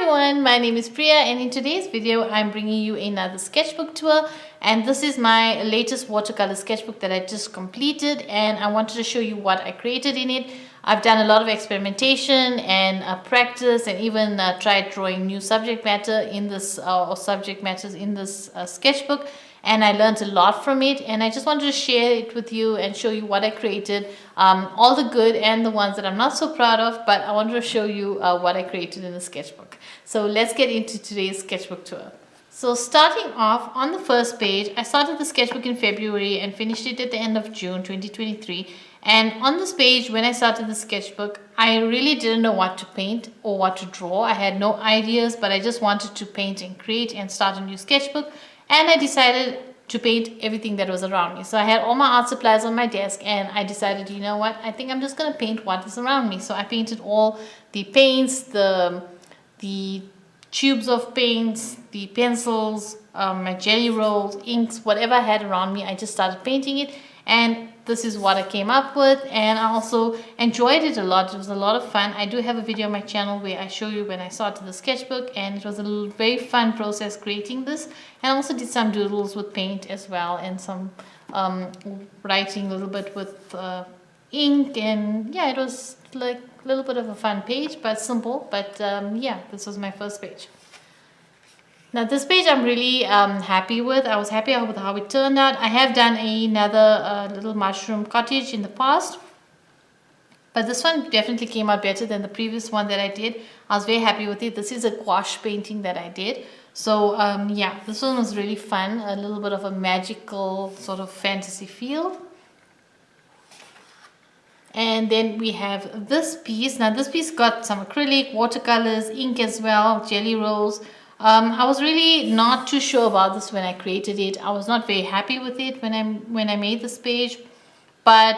everyone, my name is Priya and in today's video I'm bringing you another sketchbook tour, and this is my latest watercolor sketchbook that I just completed, and I wanted to show you what I created in it. I've done a lot of experimentation and practice, and even tried drawing new subject matter in this subject matters in this sketchbook, and I learned a lot from it, and I just wanted to share it with you and show you what I created, all the good and the ones that I'm not so proud of, but I wanted to show you what I created in the sketchbook. So let's get into today's sketchbook tour. So starting off on the first page, I started the sketchbook in February and finished it at the end of June 2023. And on this page, when I started the sketchbook, I really didn't know what to paint or what to draw. I had no ideas, but I just wanted to paint and create and start a new sketchbook. And I decided to paint everything that was around me. So I had all my art supplies on my desk, and I decided, you know what, I think I'm just going to paint what is around me. So I painted all the paints, the tubes of paints, the pencils, my jelly rolls, inks, whatever I had around me, I just started painting it, and this is what I came up with. And I also enjoyed it a lot. It was a lot of fun. I do have a video on my channel where I show you when I started the sketchbook, and it was a very fun process creating this. And I also did some doodles with paint as well, and some writing a little bit with ink, and yeah, it was like a little bit of a fun page, but simple. But yeah, this was my first page. Now this page I'm really happy with. I was happy with how it turned out. I have done another little mushroom cottage in the past, but this one definitely came out better than the previous one that I did. I was very happy with it. This is a gouache painting that I did. So yeah, this one was really fun. A little bit of a magical sort of fantasy feel. And then we have this piece. Now this piece got some acrylic, watercolors, ink as well, jelly rolls. I was really not too sure about this when I created it. I was not very happy with it when I made this page. But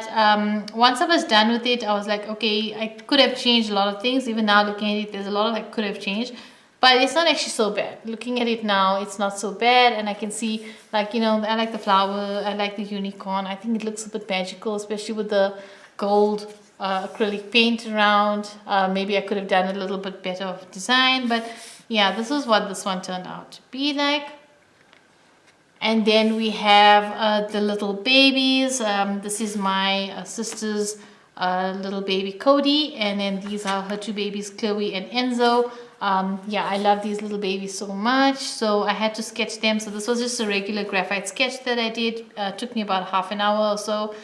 once I was done with it, I was like, okay, I could have changed a lot of things. Even now looking at it, there's a lot I could have changed. But it's not actually so bad. Looking at it now, it's not so bad. And I can see, like, you know, I like the flower. I like the unicorn. I think it looks a bit magical, especially with the gold acrylic paint around. Maybe I could have done a little bit better of design. But yeah, this is what this one turned out to be like. And then we have the little babies. This is my sister's little baby Cody, and then these are her two babies, Chloe and Enzo. Yeah, I love these little babies so much, so I had to sketch them. So this was just a regular graphite sketch that I did. Took me about half an hour or so,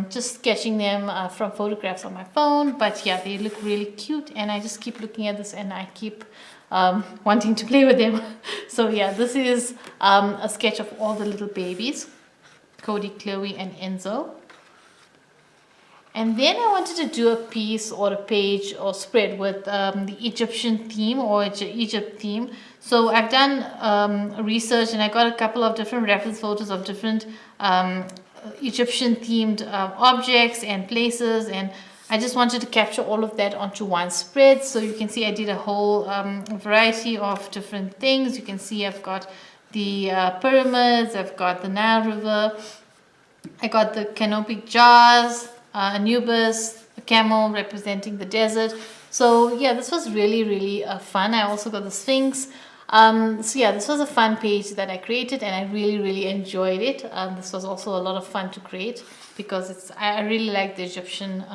just sketching them from photographs on my phone. But yeah, they look really cute, and I just keep looking at this and I keep wanting to play with them. So yeah, this is a sketch of all the little babies, Cody, Chloe and Enzo. And then I wanted to do a piece or a page or spread with the Egyptian theme or Egypt theme. So I've done research, and I got a couple of different reference photos of different Egyptian themed objects and places, and I just wanted to capture all of that onto one spread. So you can see I did a whole variety of different things. You can see I've got the pyramids, I've got the Nile River, I got the canopic jars, Anubis, a camel representing the desert. So yeah, this was really fun. I also got the Sphinx. So yeah, this was a fun page that I created, and I really enjoyed it. This was also a lot of fun to create because I really like the Egyptian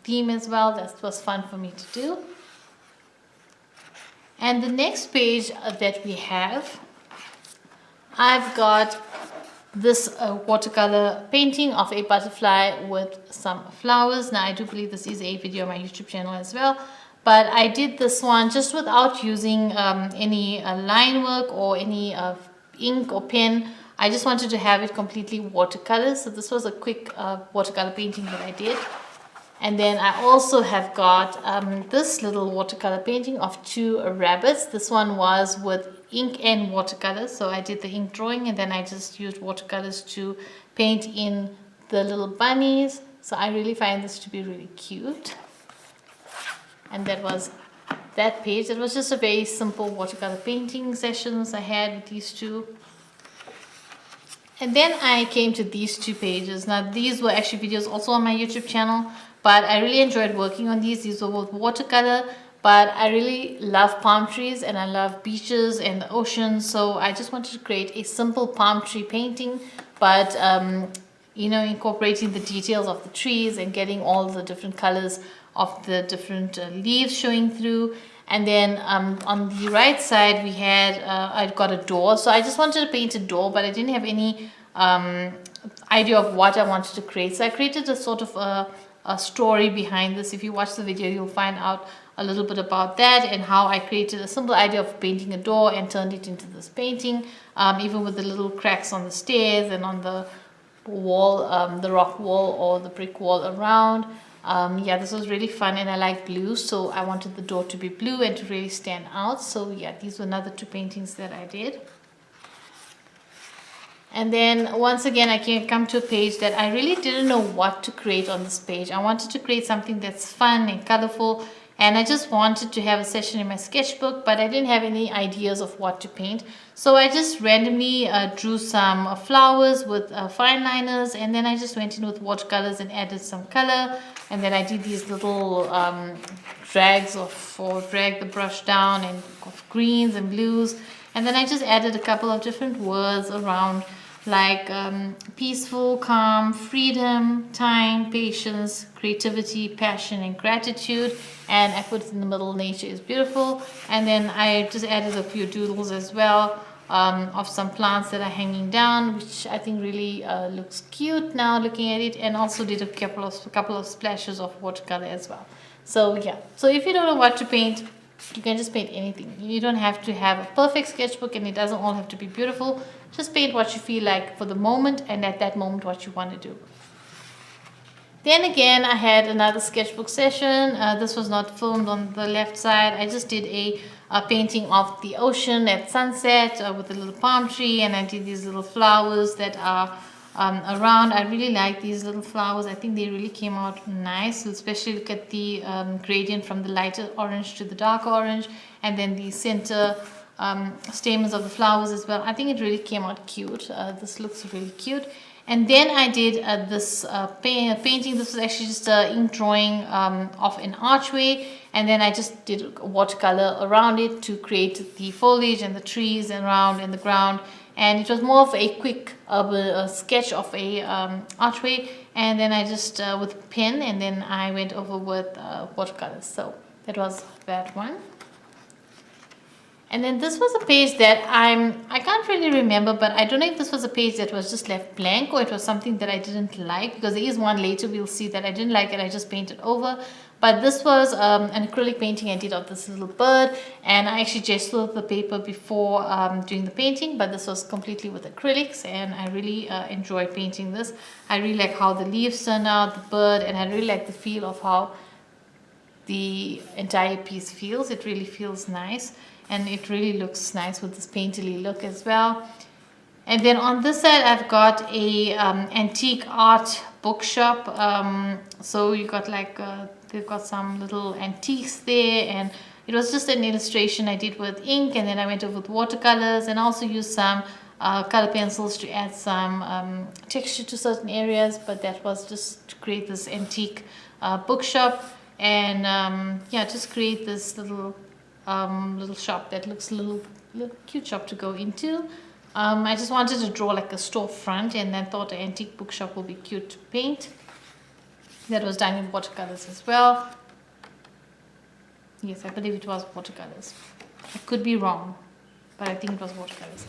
theme as well. That was fun for me to do. And the next page that we have, I've got this watercolor painting of a butterfly with some flowers. Now I do believe this is a video on my YouTube channel as well, but I did this one just without using any line work or any ink or pen. I just wanted to have it completely watercolor. So this was a quick watercolor painting that I did. And then I also have got this little watercolor painting of two rabbits. This one was with ink and watercolors. So I did the ink drawing, and then I just used watercolors to paint in the little bunnies. So I really find this to be really cute. And that was that page. That was just a very simple watercolor painting sessions I had with these two. And then I came to these two pages. Now these were actually videos also on my YouTube channel, but I really enjoyed working on these. These were both watercolor, but I really love palm trees and I love beaches and the ocean, so I just wanted to create a simple palm tree painting, but you know, incorporating the details of the trees and getting all the different colors of the different leaves showing through. And then on the right side we had I'd got a door, so I just wanted to paint a door, but I didn't have any idea of what I wanted to create, so I created a sort of a story behind this. If you watch the video, you'll find out a little bit about that and how I created a simple idea of painting a door and turned it into this painting, even with the little cracks on the stairs and on the wall, the rock wall or the brick wall around. Yeah, this was really fun, and I like blue, so I wanted the door to be blue and to really stand out. So yeah, these were another two paintings that I did. And then once again I can come to a page that I really didn't know what to create on this page. I wanted to create something that's fun and colorful, and I just wanted to have a session in my sketchbook, but I didn't have any ideas of what to paint. So I just randomly drew some flowers with fine liners, and then I just went in with watercolors and added some color, and then I did these little drags or drag the brush down and of greens and blues, and then I just added a couple of different words around, like peaceful, calm, freedom, time, patience, creativity, passion, and gratitude. And I put in the middle, nature is beautiful. And then I just added a few doodles as well of some plants that are hanging down, which I think really looks cute now looking at it. And also did a couple of splashes of watercolor as well. So yeah, so if you don't know what to paint, you can just paint anything. You don't have to have a perfect sketchbook, and it doesn't all have to be beautiful. Just paint what you feel like for the moment, and at that moment what you want to do. Then again, I had another sketchbook session. This was not filmed on the left side. I just did a painting of the ocean at sunset with a little palm tree, and I did these little flowers that are around. I really like these little flowers. I think they really came out nice. So especially look at the gradient from the lighter orange to the darker orange, and then the center stamens of the flowers as well. I think it really came out cute. This looks really cute. And then I did this painting. This was actually just an ink drawing of an archway, and then I just did watercolor around it to create the foliage and the trees around in the ground. And it was more of a quick sketch of a archway, and then I just with a pen, and then I went over with watercolors. So that was that one. And then this was a page that I can't really remember, but I don't know if this was a page that was just left blank or it was something that I didn't like, because there is one later we'll see that I didn't like it. I just painted over. But this was an acrylic painting I did of this little bird, and I actually gessoed the paper before doing the painting, but this was completely with acrylics, and I really enjoyed painting this. I really like how the leaves turned out, the bird, and I really like the feel of how the entire piece feels. It really feels nice, and it really looks nice with this painterly look as well. And then on this side I've got a antique art bookshop. So you got like they've got some little antiques there, and it was just an illustration I did with ink, and then I went over with watercolors, and also used some color pencils to add some texture to certain areas. But that was just to create this antique bookshop, and yeah, just create this little shop that looks a little cute shop to go into. I just wanted to draw like a storefront, and then thought an antique bookshop will be cute to paint. That was done in watercolors as well. Yes, I believe it was watercolors. I could be wrong, but I think it was watercolors.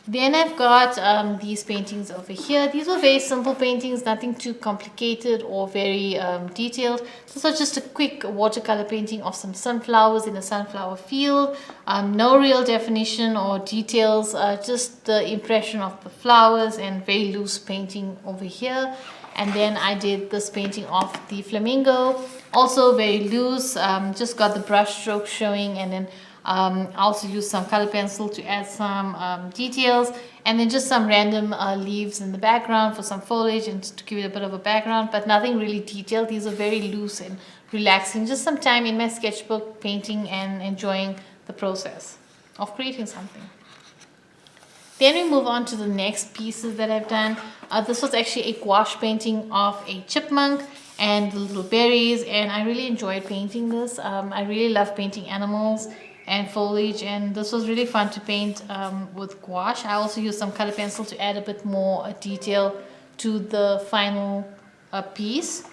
Then I've got these paintings over here. These were very simple paintings, nothing too complicated or very detailed. This was just a quick watercolor painting of some sunflowers in a sunflower field. No real definition or details, just the impression of the flowers, and very loose painting over here. And then I did this painting of the flamingo, also very loose, just got the brush stroke showing, and then I also used some color pencil to add some details, and then just some random leaves in the background for some foliage and to give it a bit of a background, but nothing really detailed. These are very loose and relaxing, just some time in my sketchbook painting and enjoying the process of creating something. Then we move on to the next pieces that I've done. This was actually a gouache painting of a chipmunk, and the little berries, and I really enjoyed painting this. I really love painting animals and foliage, and this was really fun to paint with gouache. I also used some color pencil to add a bit more detail to the final piece.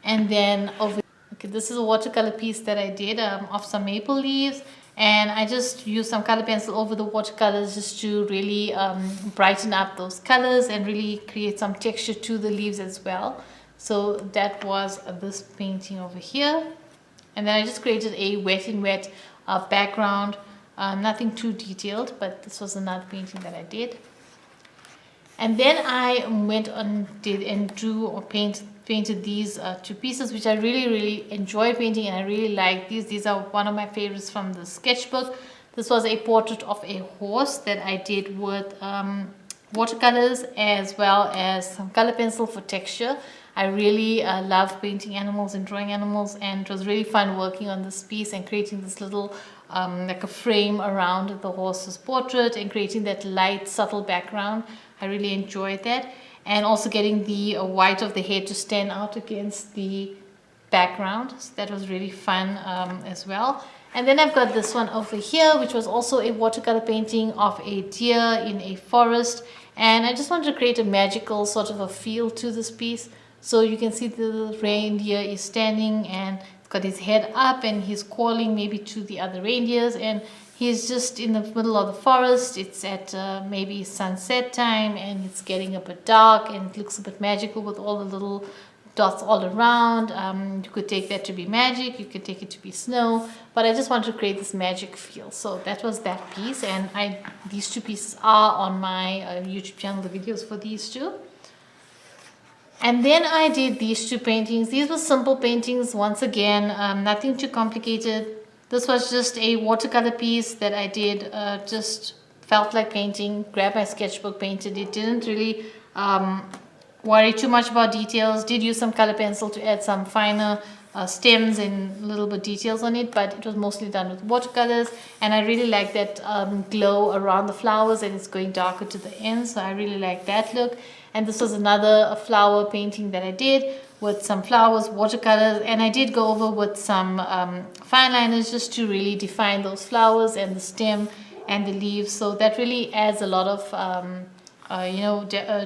And then over, okay, this is a watercolor piece that I did of some maple leaves, and I just used some color pencil over the watercolors just to really brighten up those colors and really create some texture to the leaves as well. So that was this painting over here. And then I just created a wet in wet background, nothing too detailed, but this was another painting that I did. And then I went on and drew or painted these two pieces, which I really enjoy painting, and I really like these. These are one of my favorites from the sketchbook. This was a portrait of a horse that I did with watercolors as well as some color pencil for texture. I really love painting animals and drawing animals, and it was really fun working on this piece and creating this little like a frame around the horse's portrait and creating that light subtle background. I really enjoyed that, and also getting the white of the head to stand out against the background. So that was really fun as well. And then I've got this one over here, which was also a watercolor painting of a deer in a forest, and I just wanted to create a magical sort of a feel to this piece. So you can see the reindeer is standing and it's got his head up and he's calling maybe to the other reindeers, and he's just in the middle of the forest. It's at maybe sunset time, and it's getting a bit dark, and it looks a bit magical with all the little dots all around. You could take that to be magic, you could take it to be snow, but I just wanted to create this magic feel. So that was that piece, and these two pieces are on my YouTube channel, the videos for these two. And then I did these two paintings. These were simple paintings, once again, nothing too complicated. This was just a watercolor piece that I did, just felt like painting, grabbed my sketchbook, painted it. Didn't really worry too much about details. Did use some color pencil to add some finer stems and a little bit details on it, but it was mostly done with watercolors, and I really like that glow around the flowers, and it's going darker to the end, so I really like that look. And this was another flower painting that I did with some flowers, watercolors, and I did go over with some fine liners just to really define those flowers and the stem and the leaves. So that really adds a lot of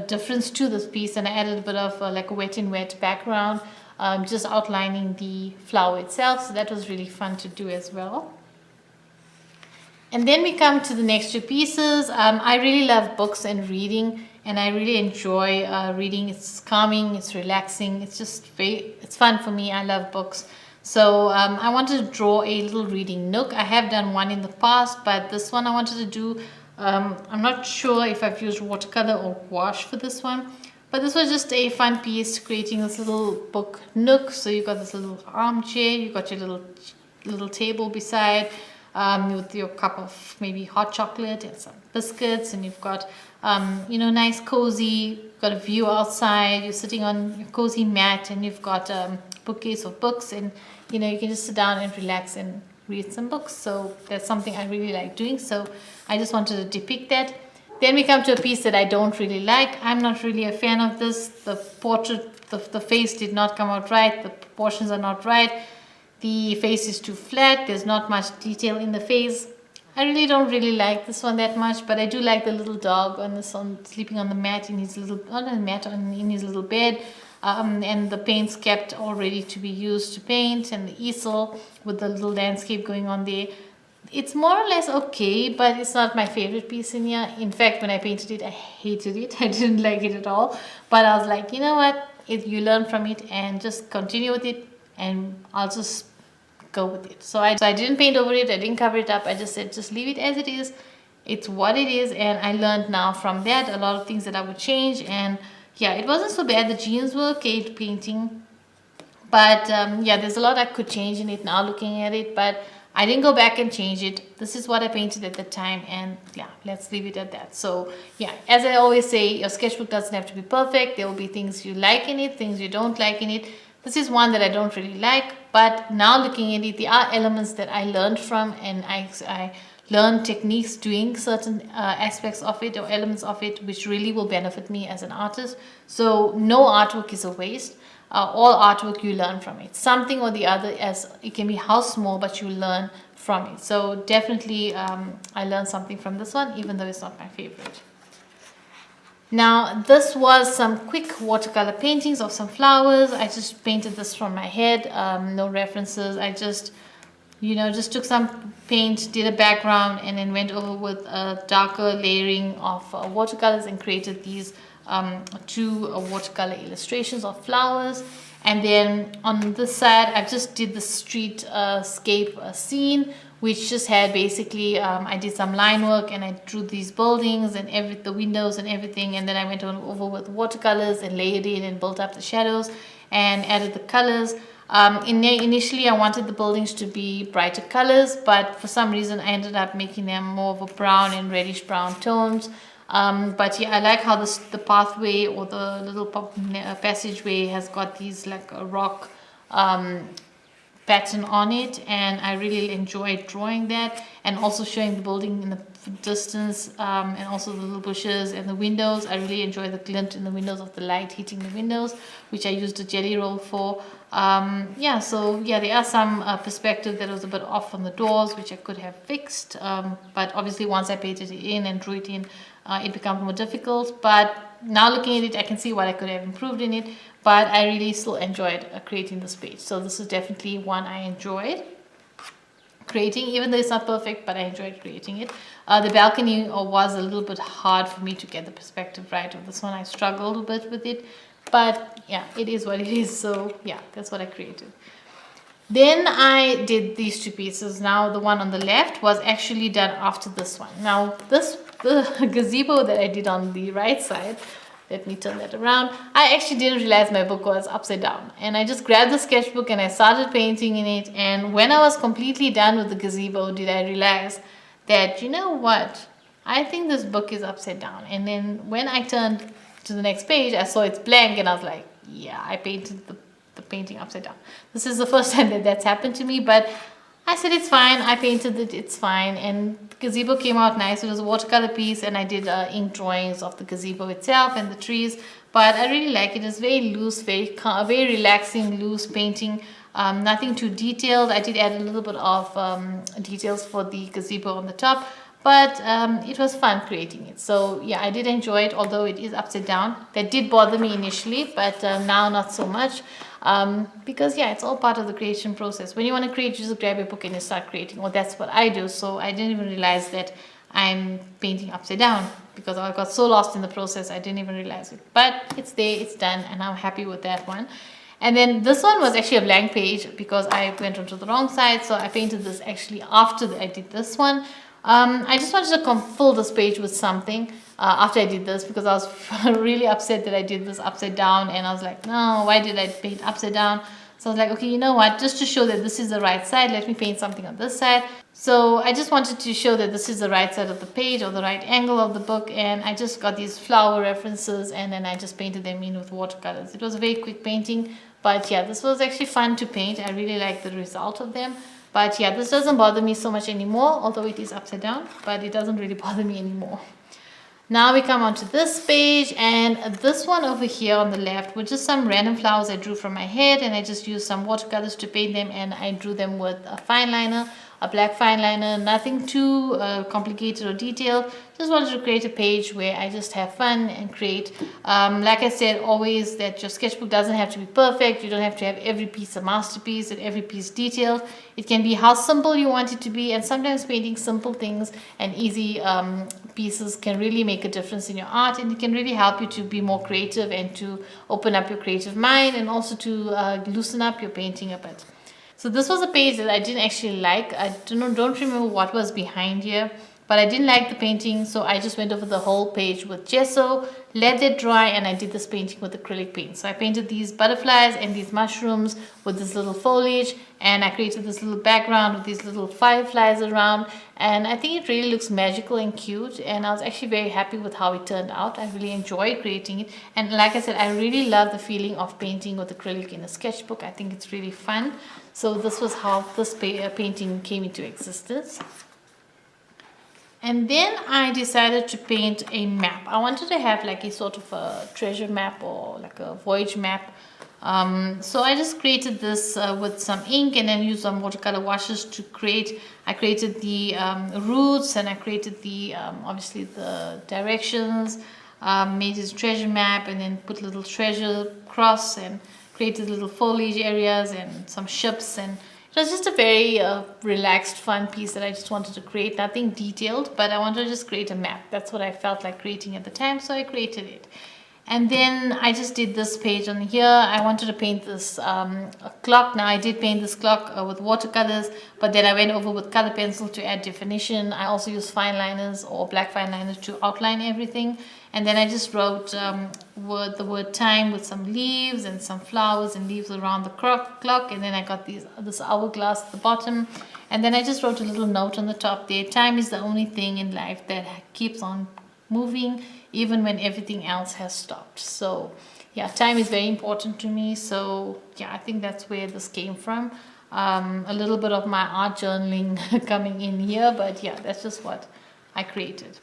difference to this piece, and I added a bit of like a wet in wet background, just outlining the flower itself. So that was really fun to do as well. And then we come to the next two pieces. I really love books and reading, and I really enjoy reading. It's calming, it's relaxing, it's fun for me. I love books. So I wanted to draw a little reading nook. I have done one in the past, but this one I wanted to do, I'm not sure if I've used watercolor or gouache for this one, but this was just a fun piece, creating this little book nook. So you've got this little armchair, you've got your little table beside, with your cup of maybe hot chocolate and some biscuits, and you've got nice cozy, got a view outside, you're sitting on your cozy mat, and you've got a bookcase of books, and you can just sit down and relax and read some books. So that's something I really like doing, so I just wanted to depict that. Then we come to a piece that I don't really like. I'm not really a fan of this. The portrait, the face did not come out right, the proportions are not right. The face is too flat, there's not much detail in the face. I really don't really like this one that much, but I do like the little dog sleeping on the mat in his little, in his little bed, and the paints kept all ready to be used to paint, and the easel with the little landscape going on there. It's more or less okay, but it's not my favorite piece in here. In fact, when I painted it, I hated it. I didn't like it at all. But I was like, you know what? You learn from it and just continue with it, and I'll just go with it. So I didn't paint over it. I didn't cover it up. I just said, just leave it as it is. It's what it is, and I learned now from that a lot of things that I would change. And yeah, it wasn't so bad. The jeans were okay painting, but yeah, there's a lot I could change in it now looking at it, but I didn't go back and change it. This is what I painted at the time, and yeah, let's leave it at that. So yeah, as I always say, your sketchbook doesn't have to be perfect. There will be things you like in it, things you don't like in it. This is one that I don't really like, but now looking at it, there are elements that I learned from, and I learned techniques doing certain aspects of it or elements of it which really will benefit me as an artist. So no artwork is a waste. all artwork you learn from it, something or the other, as it can be how small, but you learn from it. So definitely I learned something from this one, even though it's not my favorite. Now this was some quick watercolor paintings of some flowers. I just painted this from my head, no references. I just just took some paint, did a background, and then went over with a darker layering of watercolors and created these two watercolor illustrations of flowers. And then on this side I just did the streetscape scene, which just had basically I did some line work and I drew these buildings and the windows and everything, and then I went over with watercolors and layered it and built up the shadows and added the colors. Initially I wanted the buildings to be brighter colors, but for some reason I ended up making them more of a brown and reddish brown tones. But yeah, I like how the pathway or the little passageway has got these like a rock pattern on it, and I really enjoyed drawing that, and also showing the building in the distance, and also the little bushes and the windows. I really enjoy the glint in the windows of the light hitting the windows, which I used a jelly roll for. Yeah, so yeah, there are some perspective that was a bit off on the doors, which I could have fixed, but obviously once I painted it in and drew it in, it becomes more difficult. But now looking at it, I can see what I could have improved in it, but I really still enjoyed creating this page. So this is definitely one I enjoyed creating, even though it's not perfect, but I enjoyed creating it. The balcony was a little bit hard for me to get the perspective right of this one. I struggled a bit with it, but yeah, it is what it is. So yeah, that's what I created. Then I did these two pieces. Now the one on the left was actually done after this one. Now the gazebo that I did on the right side, let me turn that around. I actually didn't realize my book was upside down, and I just grabbed the sketchbook and I started painting in it. And when I was completely done with the gazebo, did I realize that, you know what, I think this book is upside down. And then when I turned to the next page, I saw it's blank, and I was like, yeah, I painted the painting upside down. This is the first time that that's happened to me, but I said it's fine. I painted it, it's fine. And the gazebo came out nice. It was a watercolor piece, and I did ink drawings of the gazebo itself and the trees. But I really like it. It's very loose, very relaxing, loose painting. Nothing too detailed. I did add a little bit of details for the gazebo on the top, but it was fun creating it. So yeah, I did enjoy it, although it is upside down. That did bother me initially, but now not so much. Because yeah, it's all part of the creation process. When you want to create, you just grab your book and you start creating. Well, that's what I do. So I didn't even realize that I'm painting upside down, because I got so lost in the process I didn't even realize it. But it's there, it's done, and I'm happy with that one. And then this one was actually a blank page because I went onto the wrong side. So I painted this actually after I did this one. I just wanted to fill this page with something after I did this, because I was really upset that I did this upside down, and I was like, no, why did I paint upside down? So I was like, okay, you know what, just to show that this is the right side, let me paint something on this side. So I just wanted to show that this is the right side of the page, or the right angle of the book, and I just got these flower references, and then I just painted them in with watercolors. It was a very quick painting, but yeah, this was actually fun to paint. I really like the result of them. But yeah, this doesn't bother me so much anymore, although it is upside down, but it doesn't really bother me anymore. Now we come on to this page, and this one over here on the left were just some random flowers I drew from my head, and I just used some watercolors to paint them, and I drew them with a fine liner, a black fine liner, nothing too complicated or detailed. Just wanted to create a page where I just have fun and create. Like I said, always that your sketchbook doesn't have to be perfect. You don't have to have every piece a masterpiece and every piece detailed. It can be how simple you want it to be, and sometimes painting simple things and easy pieces can really make a difference in your art, and it can really help you to be more creative and to open up your creative mind, and also to loosen up your painting a bit. So this was a page that I didn't actually like. I don't remember what was behind here, but I didn't like the painting, so I just went over the whole page with gesso, let it dry, and I did this painting with acrylic paint. So I painted these butterflies and these mushrooms with this little foliage, and I created this little background with these little fireflies around, and I think it really looks magical and cute, and I was actually very happy with how it turned out. I really enjoyed creating it, and like I said, I really love the feeling of painting with acrylic in a sketchbook. I think it's really fun. So this was how this painting came into existence. And then I decided to paint a map. I wanted to have like a sort of a treasure map or like a voyage map So I just created this with some ink and then used some watercolor washes to create. I created the roots, and I created the obviously the directions, made this treasure map, and then put little treasure cross and created little foliage areas and some ships. And it was just a very relaxed, fun piece that I just wanted to create. Nothing detailed, but I wanted to just create a map. That's what I felt like creating at the time, so I created it. And then I just did this page on here. I wanted to paint this a clock. Now I did paint this clock with watercolors, but then I went over with color pencil to add definition. I also used fine liners or black fine liners to outline everything. And then I just wrote the word time with some leaves and some flowers and leaves around the clock. And then I got this hourglass at the bottom. And then I just wrote a little note on the top there. Time is the only thing in life that keeps on moving even when everything else has stopped. So yeah, time is very important to me. So yeah, I think that's where this came from. A little bit of my art journaling coming in here, but yeah, that's just what I created.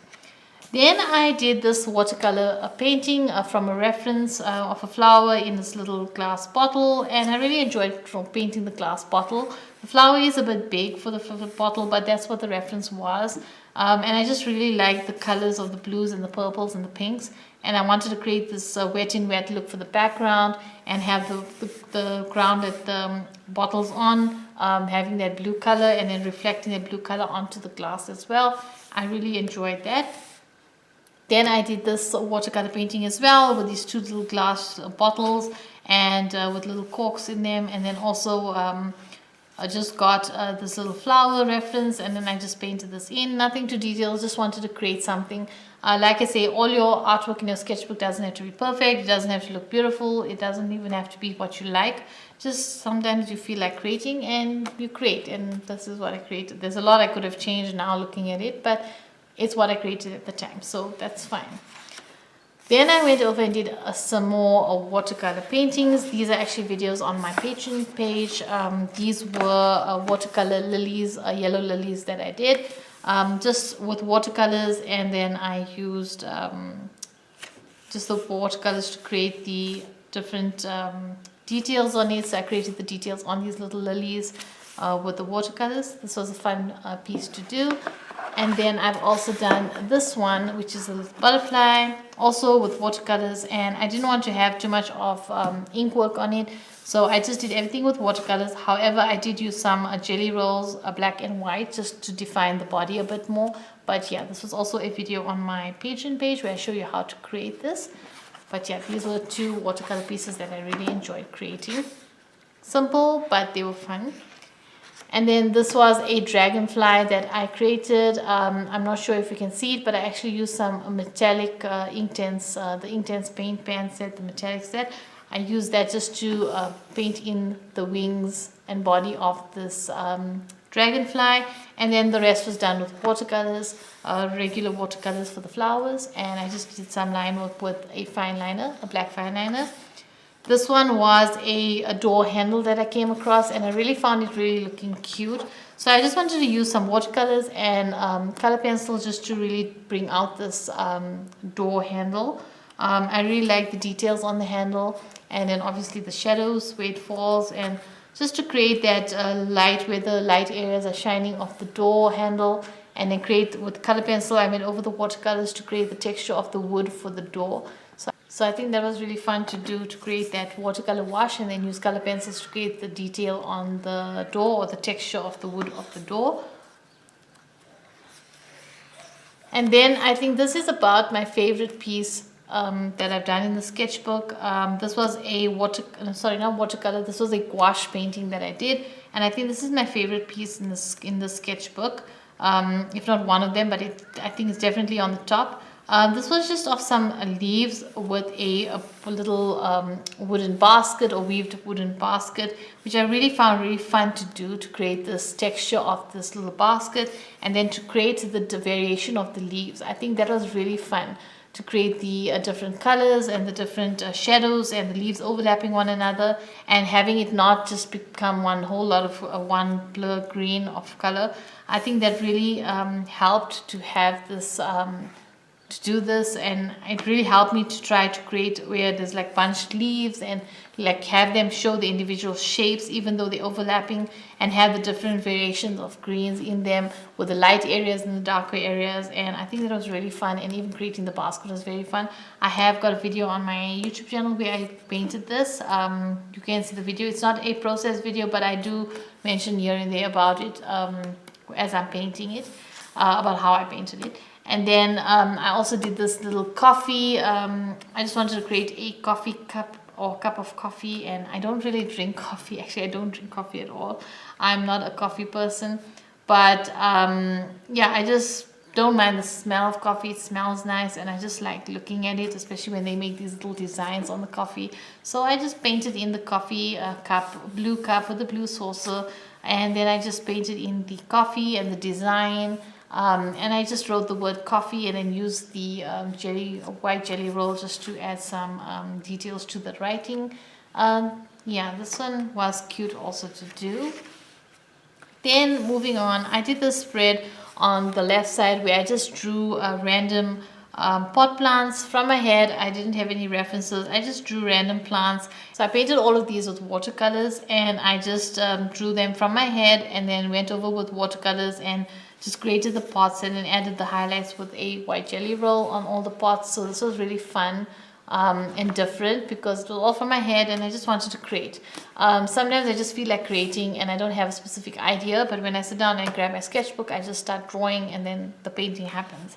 Then I did this watercolor painting from a reference of a flower in this little glass bottle, and I really enjoyed painting the glass bottle. The flower is a bit big for the bottle, but that's what the reference was. And I just really liked the colors of the blues and the purples and the pinks, and I wanted to create this wet in wet look for the background and have the ground that the bottle's on having that blue color and then reflecting that blue color onto the glass as well. I really enjoyed that. Then I did this watercolor painting as well with these two little glass bottles and with little corks in them, and then also I just got this little flower reference, and then I just painted this in. Nothing too detailed, just wanted to create something. Like I say, all your artwork in your sketchbook doesn't have to be perfect. It doesn't have to look beautiful. It doesn't even have to be what you like. Just sometimes you feel like creating and you create, and this is what I created. There's a lot I could have changed now looking at it, but it's what I created at the time, so that's fine. Then I went over and did some more watercolor paintings. These are actually videos on my Patreon page. These were watercolor lilies, yellow lilies that I did, just with watercolors, and then I used just the watercolors to create the different details on it. So I created the details on these little lilies with the watercolors. This was a fun piece to do. And then I've also done this one, which is a little butterfly, also with watercolors, and I didn't want to have too much of ink work on it, so I just did everything with watercolors. However, I did use some jelly rolls, black and white, just to define the body a bit more. But yeah, this was also a video on my Patreon page where I show you how to create this. But yeah, these were two watercolor pieces that I really enjoyed creating. Simple, but they were fun. And then this was a dragonfly that I created. I'm not sure if you can see it, but I actually used some metallic Inktense, the Inktense paint pan set, the metallic set. I used that just to paint in the wings and body of this dragonfly. And then the rest was done with watercolors, regular watercolors for the flowers. And I just did some line work with a fine liner, a black fine liner. This one was a door handle that I came across, and I really found it really looking cute. So I just wanted to use some watercolors and color pencils just to really bring out this door handle. I really like the details on the handle, and then obviously the shadows where it falls, and just to create that light where the light areas are shining off the door handle. And then create with color pencil, I went over the watercolors to create the texture of the wood for the door. So I think that was really fun to do, to create that watercolor wash and then use color pencils to create the detail on the door or the texture of the wood of the door. And then I think this is about my favorite piece that I've done in the sketchbook. This was a watercolor. This was a gouache painting that I did, and I think this is my favorite piece in the sketchbook. If not one of them, but I think it's definitely on the top. This was just of some leaves with a little wooden basket, or weaved wooden basket, which I really found really fun to do, to create this texture of this little basket and then to create the variation of the leaves. I think that was really fun, to create the different colors and the different shadows and the leaves overlapping one another, and having it not just become one whole lot of one blur green of color. I think that really helped to have this to do this, and it really helped me to try to create where there's like bunched leaves and like have them show the individual shapes even though they're overlapping, and have the different variations of greens in them with the light areas and the darker areas. And I think that was really fun, and even creating the basket was very fun. I have got a video on my YouTube channel where I painted this. You can see the video. It's not a process video, but I do mention here and there about it as I'm painting it, about how I painted it. And then I also did this little coffee. I just wanted to create a coffee cup or cup of coffee, and I don't really drink coffee. Actually, I don't drink coffee at all. I'm not a coffee person, but yeah, I just don't mind the smell of coffee. It smells nice, and I just like looking at it, especially when they make these little designs on the coffee. So I just painted in the coffee cup, blue cup with the blue saucer, and then I just painted in the coffee and the design. And I just wrote the word coffee and then used the white jelly roll just to add some details to the writing. Yeah, this one was cute also to do. Then moving on, I did the spread on the left side where I just drew random pot plants from my head. I didn't have any references. I just drew random plants. So I painted all of these with watercolors, and I just drew them from my head and then went over with watercolors and just created the pots and then added the highlights with a white jelly roll on all the pots. So this was really fun and different because it was all from my head and I just wanted to create. Sometimes I just feel like creating and I don't have a specific idea, but when I sit down and grab my sketchbook, I just start drawing and then the painting happens.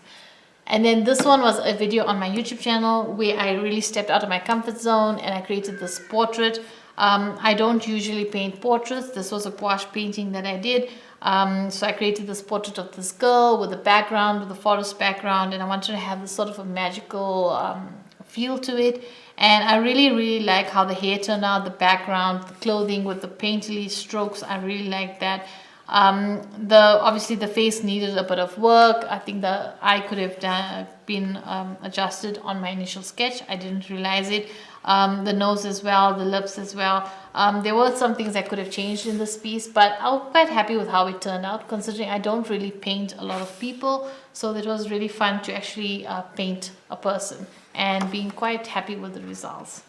And then this one was a video on my YouTube channel where I really stepped out of my comfort zone and I created this portrait. I don't usually paint portraits. This was a gouache painting that I did. So I created this portrait of this girl with a background, with a forest background, and I wanted to have this sort of a magical feel to it. And I really like how the hair turned out, the background, the clothing with the painterly strokes. I really like that. Obviously the face needed a bit of work. I think the eye could have been adjusted on my initial sketch. I didn't realize it. The nose as well, the lips as well. There were some things I could have changed in this piece, but I was quite happy with how it turned out, considering I don't really paint a lot of people. So it was really fun to actually paint a person and being quite happy with the results.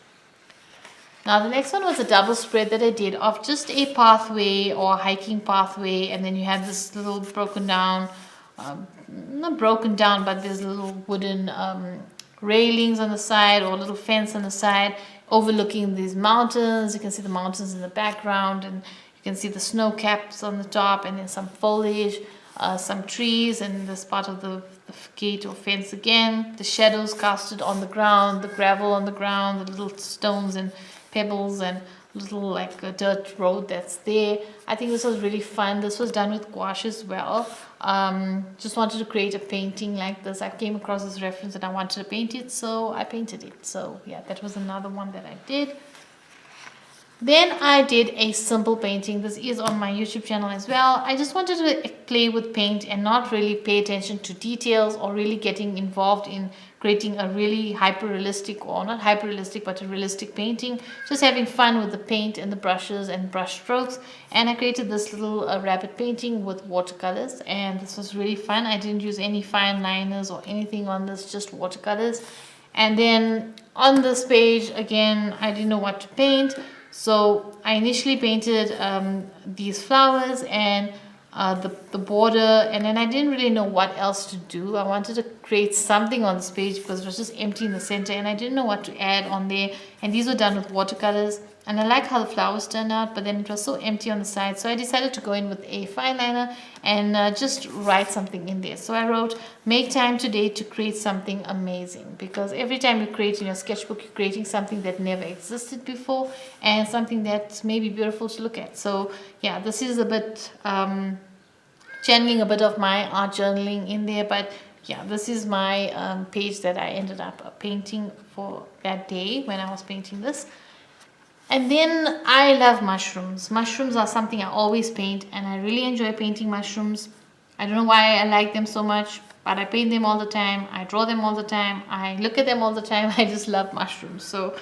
Now the next one was a double spread that I did of just a pathway or hiking pathway, and then you have this little broken down, not broken down, but there's little wooden railings on the side or a little fence on the side overlooking these mountains. You can see the mountains in the background and you can see the snow caps on the top, and then some foliage, some trees, and this part of the gate or fence again, the shadows casted on the ground, the gravel on the ground, the little stones and pebbles and little like a dirt road that's there. I think this was really fun. This was done with gouache as well. Just wanted to create a painting like this. I came across this reference and I wanted to paint it, so I painted it. So yeah, that was another one that I did. Then I did a simple painting. This is on my YouTube channel as well. I just wanted to play with paint and not really pay attention to details or really getting involved in creating a really hyper-realistic, or not hyper-realistic, but a realistic painting. Just having fun with the paint and the brushes and brush strokes. And I created this little rabbit painting with watercolors, and this was really fun. I didn't use any fine liners or anything on this, just watercolors. And then on this page, again, I didn't know what to paint. So I initially painted these flowers and the border, and then I didn't really know what else to do. I wanted to create something on this page because it was just empty in the center and I didn't know what to add on there. And these were done with watercolors, and I like how the flowers turned out, but then it was so empty on the side. So I decided to go in with a fine liner and just write something in there. So I wrote, "Make time today to create something amazing," because every time you create in your sketchbook, you're creating something that never existed before and something that's maybe beautiful to look at. So yeah, this is a bit channeling a bit of my art journaling in there, but yeah, this is my page that I ended up painting for that day when I was painting this. And then I love mushrooms. Mushrooms are something I always paint, and I really enjoy painting mushrooms. I don't know why I like them so much, but I paint them all the time. I draw them all the time. I look at them all the time. I just love mushrooms. So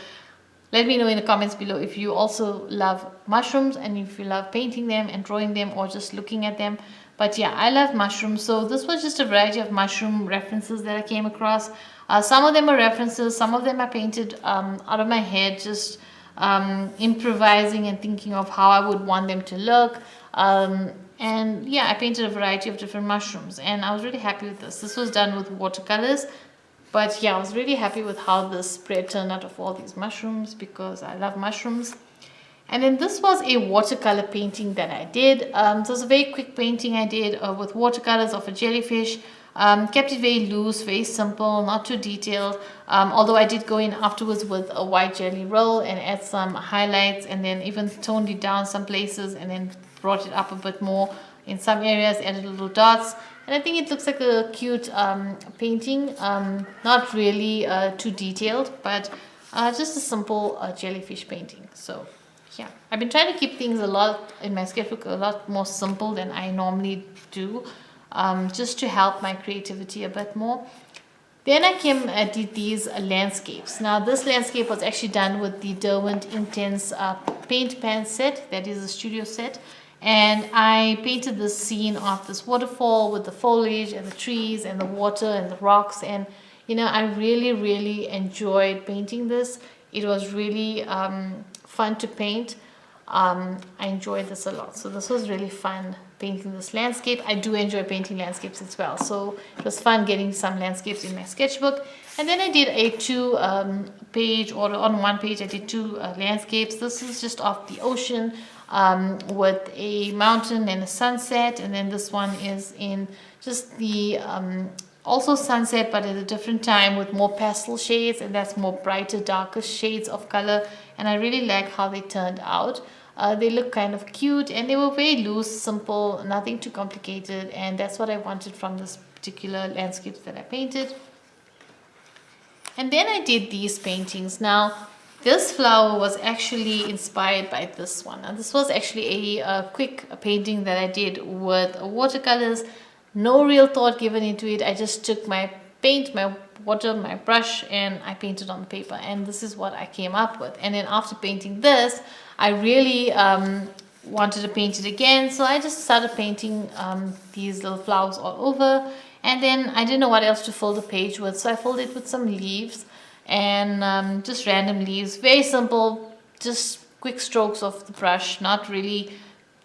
let me know in the comments below if you also love mushrooms and if you love painting them and drawing them or just looking at them. But yeah, I love mushrooms. So this was just a variety of mushroom references that I came across. Some of them are references, some of them I painted out of my head, just improvising and thinking of how I would want them to look. And yeah, I painted a variety of different mushrooms, and I was really happy with this. This was done with watercolors, but yeah, I was really happy with how this spread turned out of all these mushrooms, because I love mushrooms. And then this was a watercolor painting that I did. So it was a very quick painting I did with watercolors of a jellyfish. Kept it very loose, very simple, not too detailed. Although I did go in afterwards with a white jelly roll and add some highlights, and then even toned it down some places, and then brought it up a bit more in some areas, added little dots. And I think it looks like a cute painting. Not really too detailed, but just a simple jellyfish painting. So yeah, I've been trying to keep things a lot in my sketchbook a lot more simple than I normally do, just to help my creativity a bit more. Then I did these landscapes. Now this landscape was actually done with the Derwent Intense paint pan set. That is a studio set. And I painted this scene of this waterfall with the foliage and the trees and the water and the rocks. And you know, I really enjoyed painting this. It was really fun to paint. I enjoyed this a lot. So this was really fun painting this landscape. I do enjoy painting landscapes as well. So it was fun getting some landscapes in my sketchbook. And then I did a page, or on one page I did two landscapes. This is just off the ocean with a mountain and a sunset. And then this one is in just the also sunset, but at a different time with more pastel shades, and that's more brighter, darker shades of color. And I really like how they turned out. They look kind of cute, and they were very loose, simple, nothing too complicated, and that's what I wanted from this particular landscapes that I painted. And then I did these paintings. Now this flower was actually inspired by this one, and this was actually a quick painting that I did with watercolors. No real thought given into it. I just took my paint, my water, my brush, and I painted on the paper, and this is what I came up with. And then after painting this, I really wanted to paint it again, so I just started painting these little flowers all over. And then I didn't know what else to fill the page with, so I filled it with some leaves, and just random leaves. Very simple, just quick strokes of the brush, not really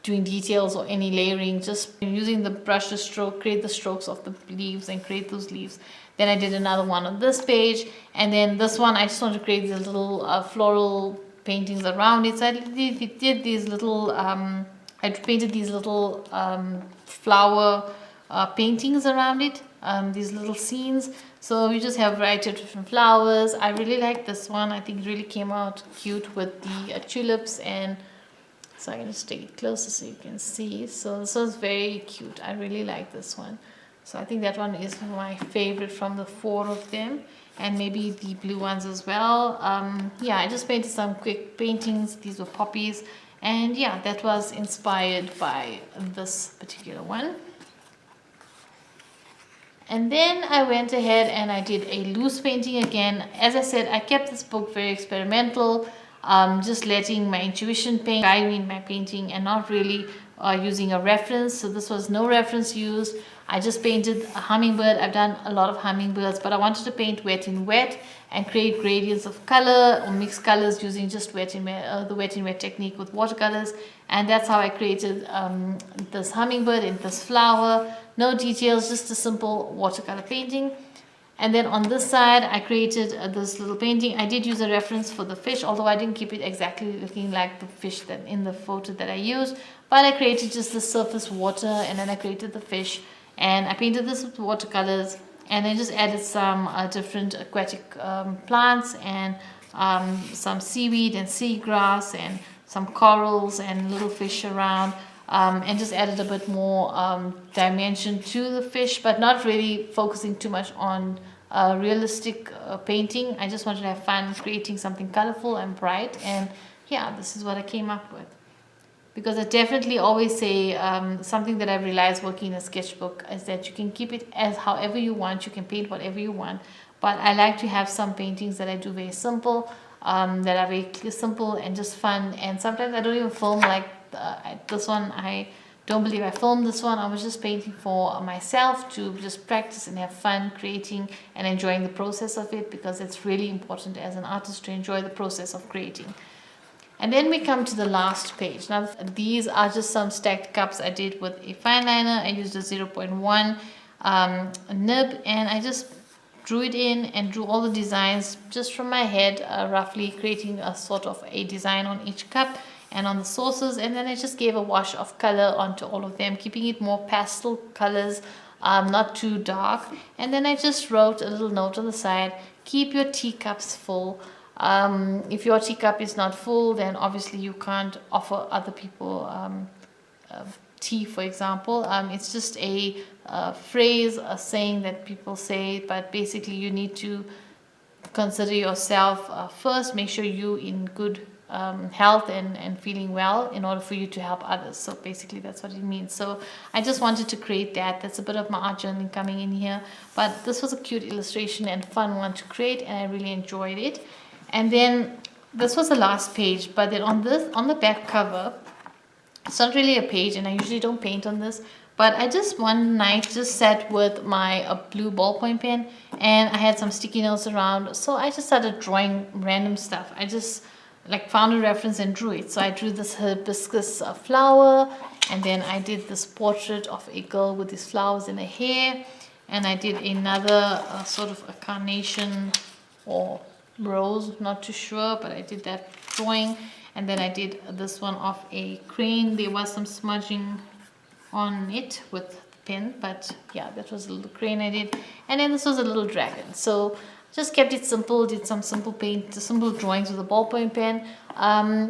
doing details or any layering, just using the brush to create the strokes of the leaves and create those leaves. Then I did another one on this page, and then this one I just wanted to create these little floral paintings around it. So I did these little I painted these little flower paintings around it, these little scenes. So you just have a variety of different flowers. I really like this one. I think it really came out cute with the tulips. And so I'm going to just take it closer so you can see. So this was very cute. I really like this one. So I think that one is my favorite from the four of them, and maybe the blue ones as well. Yeah, I just painted some quick paintings. These were poppies, and yeah, that was inspired by this particular one. And then I went ahead and I did a loose painting again. As I said, I kept this book very experimental, just letting my intuition guide me in my painting, and not really using a reference. So this was no reference used. I just painted a hummingbird. I've done a lot of hummingbirds, but I wanted to paint wet in wet and create gradients of color or mixed colors using just wet in wet, the wet in wet technique with watercolors. And that's how I created this hummingbird and this flower. No details, just a simple watercolor painting. And then on this side, I created this little painting. I did use a reference for the fish, although I didn't keep it exactly looking like the fish that in the photo that I used. But I created just the surface water, and then I created the fish. And I painted this with watercolors, and I just added some different aquatic plants, and some seaweed and seagrass, and some corals and little fish around. And just added a bit more dimension to the fish, but not really focusing too much on realistic painting. I just wanted to have fun creating something colorful and bright, and yeah, this is what I came up with. Because I definitely always say something that I've realized working in a sketchbook is that you can keep it as however you want, you can paint whatever you want, but I like to have some paintings that I do very simple, that are very simple and just fun. And sometimes I don't even film like this one. I Don't believe I filmed this one. I was just painting for myself to just practice and have fun creating and enjoying the process of it, because it's really important as an artist to enjoy the process of creating. And then we come to the last page. Now these are just some stacked cups I did with a fine liner. I used a 0.1 nib, and I just drew it in and drew all the designs just from my head, roughly creating a sort of a design on each cup and on the sources. And then I just gave a wash of color onto all of them, keeping it more pastel colors, not too dark. And then I just wrote a little note on the side: keep your teacups full. If your teacup is not full, then obviously you can't offer other people tea, for example. It's just a phrase, a saying that people say, but basically you need to consider yourself first. Make sure you're in good health and feeling well in order for you to help others. So basically that's what it means. So I just wanted to create that. That's a bit of my art journaling coming in here, but this was a cute illustration and fun one to create, and I really enjoyed it. And then this was the last page, but then on the back cover, it's not really a page, and I usually don't paint on this, but I just one night just sat with my blue ballpoint pen, and I had some sticky notes around, so I just started drawing random stuff. I just like found a reference and drew it. So I drew this hibiscus flower, and then I did this portrait of a girl with these flowers in her hair, and I did another sort of a carnation or rose, not too sure, but I did that drawing. And then I did this one of a crane. There was some smudging on it with the pen, but yeah, that was a little crane I did. And then this was a little dragon. So just kept it simple, did some simple drawings with a ballpoint pen.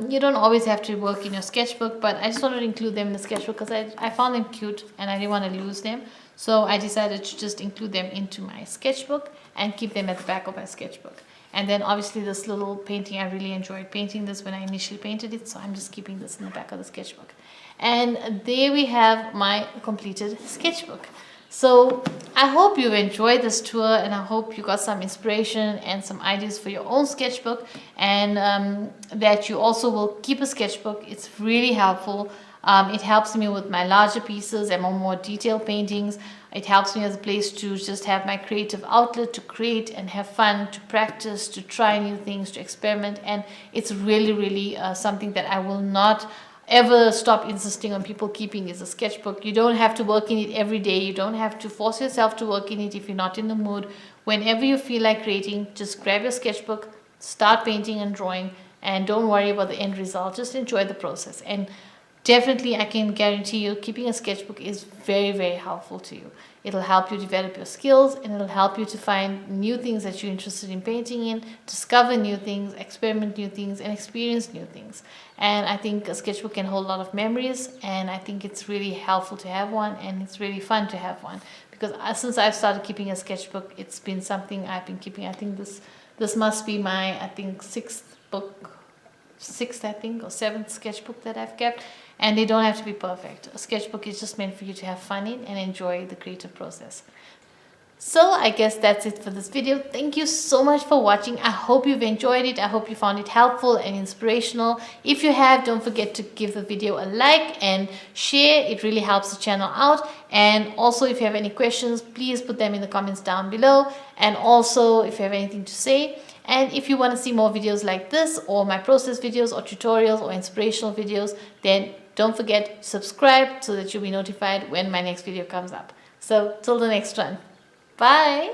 You don't always have to work in your sketchbook, but I just wanted to include them in the sketchbook because I found them cute and I didn't want to lose them. So I decided to just include them into my sketchbook and keep them at the back of my sketchbook. And then obviously this little painting, I really enjoyed painting this when I initially painted it, so I'm just keeping this in the back of the sketchbook. And there we have my completed sketchbook. So I hope you enjoyed this tour, and I hope you got some inspiration and some ideas for your own sketchbook, and that you also will keep a sketchbook. It's really helpful. It helps me with my larger pieces and more detailed paintings. It helps me as a place to just have my creative outlet to create and have fun, to practice, to try new things, to experiment. And it's really something that I will not ever stop insisting on people keeping is a sketchbook. You don't have to work in it every day. You don't have to force yourself to work in it if you're not in the mood. Whenever you feel like creating, just grab your sketchbook, start painting and drawing, and don't worry about the end result. Just enjoy the process. And definitely, I can guarantee you, keeping a sketchbook is very helpful to you. It'll help you develop your skills, and it'll help you to find new things that you're interested in painting in, discover new things, experiment new things, and experience new things. And I think a sketchbook can hold a lot of memories, and I think it's really helpful to have one, and it's really fun to have one. Because since I've started keeping a sketchbook, it's been something I've been keeping. I think this must be my, I think, sixth I think, or seventh sketchbook that I've kept. And they don't have to be perfect. A sketchbook is just meant for you to have fun in and enjoy the creative process. So I guess that's it for this video. Thank you so much for watching. I hope you've enjoyed it. I hope you found it helpful and inspirational. If you have, don't forget to give the video a like and share. It really helps the channel out. And also, if you have any questions, please put them in the comments down below. And also, if you have anything to say. And if you want to see more videos like this, or my process videos, or tutorials, or inspirational videos, then don't forget to subscribe so that you'll be notified when my next video comes up. So till the next one, bye.